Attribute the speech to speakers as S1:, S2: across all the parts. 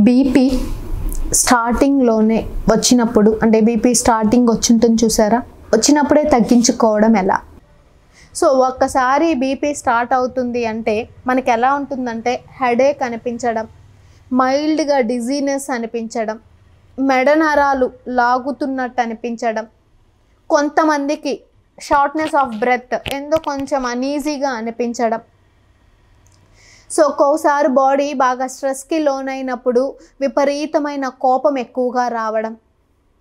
S1: BP స్టార్టింగ్లోనే వచ్చినప్పుడు అంటే బీపీ స్టార్టింగ్ వచ్చింటుంది చూసారా, వచ్చినప్పుడే తగ్గించుకోవడం ఎలా? సో ఒక్కసారి బీపీ స్టార్ట్ అవుతుంది అంటే మనకి ఎలా ఉంటుందంటే హెడేక్ అనిపించడం, మైల్డ్గా డిజీనెస్ అనిపించడం, మెడ నరాలు లాగుతున్నట్టు అనిపించడం, కొంతమందికి షార్ట్నెస్ ఆఫ్ బ్రెత్ ఎంతో కొంచెం అనీజీగా అనిపించడం. సో ఒక్కోసారి బాడీ బాగా స్ట్రెస్కి లోనైనప్పుడు విపరీతమైన కోపం ఎక్కువగా రావడం,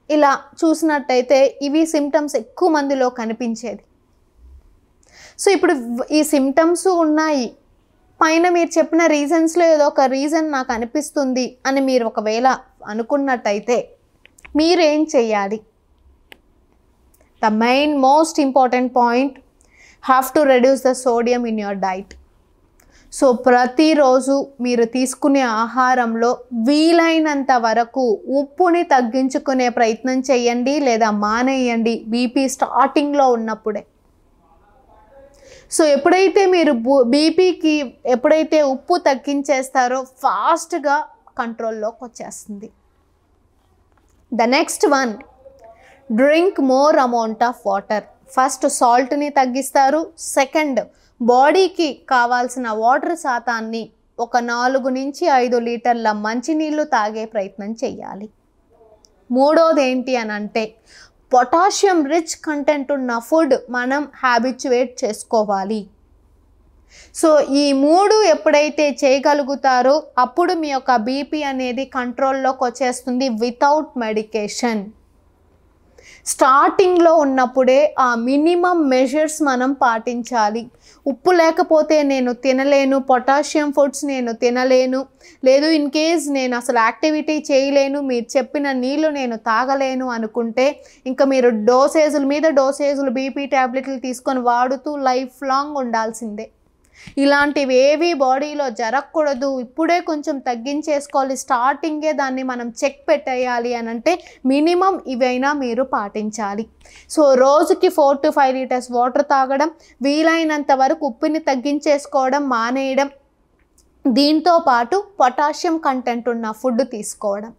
S1: ఇలా చూసినట్టయితే ఇవి సిమ్టమ్స్ ఎక్కువ మందిలో కనిపించేది. సో ఇప్పుడు ఈ సిమ్టమ్స్ ఉన్నాయి, పైన మీరు చెప్పిన రీజన్స్లో ఏదో ఒక రీజన్ నాకు అనిపిస్తుంది అని మీరు ఒకవేళ అనుకున్నట్టయితే మీరేం చేయాలి? The main most important point, have to reduce the sodium in your diet. So ప్రతిరోజు మీరు తీసుకునే ఆహారంలో వీలైనంత వరకు ఉప్పుని తగ్గించుకునే ప్రయత్నం చేయండి లేదా మానేయండి బీపీ స్టార్టింగ్లో ఉన్నప్పుడే. సో ఎప్పుడైతే మీరు బీపీకి ఎప్పుడైతే ఉప్పు తగ్గించేస్తారో ఫాస్ట్గా కంట్రోల్లోకి వచ్చేస్తుంది. The next one, drink more amount of water. First సాల్ట్ని తగ్గిస్తారు, సెకండ్ బాడీకి కావాల్సిన వాటర్ శాతాన్ని ఒక 4 నుంచి 5 లీటర్ల మంచినీళ్ళు తాగే ప్రయత్నం చేయాలి. మూడోది ఏంటి అని అంటే పొటాషియం రిచ్ కంటెంట్ ఉన్న ఫుడ్ మనం హ్యాబిచ్యువేట్ చేసుకోవాలి. సో ఈ 3 ఎప్పుడైతే చేయగలుగుతారో అప్పుడు మీ యొక్క బీపీ అనేది కంట్రోల్లోకి వచ్చేస్తుంది వితౌట్ మెడికేషన్. స్టార్టింగ్లో ఉన్నప్పుడే ఆ మినిమం మెజర్స్ మనం పాటించాలి. ఉప్పు లేకపోతే నేను తినలేను, పొటాషియం ఫుడ్స్ నేను తినలేను, లేదు ఇన్ కేస్ నేను అసలు యాక్టివిటీ చేయలేను, మీరు చెప్పిన నీళ్ళు నేను తాగలేను అనుకుంటే ఇంకా మీరు డోసేజుల మీద డోసేజులు బీపీ ట్యాబ్లెట్లు తీసుకొని వాడుతూ లైఫ్ లాంగ్ ఉండాల్సిందే. ఇలాంటివి ఏవి బాడీలో జరగకూడదు, ఇప్పుడే కొంచెం తగ్గించేసుకోవాలి, స్టార్టింగే దాన్ని మనం చెక్ పెట్టేయాలి అని అంటే మినిమం ఇవైనా మీరు పాటించాలి. సో రోజుకి 4 to 5 లీటర్స్ వాటర్ తాగడం, వీలైనంత వరకు ఉప్పుని తగ్గించేసుకోవడం మానేయడం, దీంతో పాటు పొటాషియం కంటెంట్ ఉన్న ఫుడ్ తీసుకోవడం.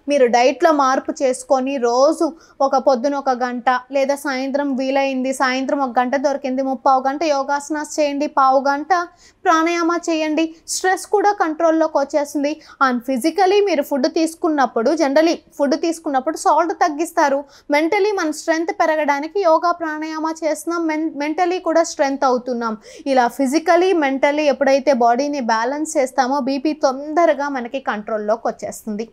S1: మీరు డైట్లో మార్పు చేసుకొని రోజు ఒక పొద్దున 1 గంట లేదా సాయంత్రం వీలైంది సాయంత్రం 1 గంట దొరికింది 30 గంట యోగాసనాస్ చేయండి, 1/2 గంట ప్రాణాయామ చేయండి. స్ట్రెస్ కూడా కంట్రోల్లోకి వచ్చేస్తుంది. అండ్ ఫిజికలీ మీరు ఫుడ్ తీసుకున్నప్పుడు జనరలీ ఫుడ్ తీసుకున్నప్పుడు సాల్ట్ తగ్గిస్తారు, మెంటలీ మన స్ట్రెంగ్త్ పెరగడానికి యోగా ప్రాణాయామ చేస్తున్నాం, మెంటలీ కూడా స్ట్రెంగ్త్ అవుతున్నాం. ఇలా ఫిజికలీ మెంటలీ ఎప్పుడైతే బాడీని బ్యాలెన్స్ చేస్తామో బీపీ తొందరగా మనకి కంట్రోల్లోకి వచ్చేస్తుంది.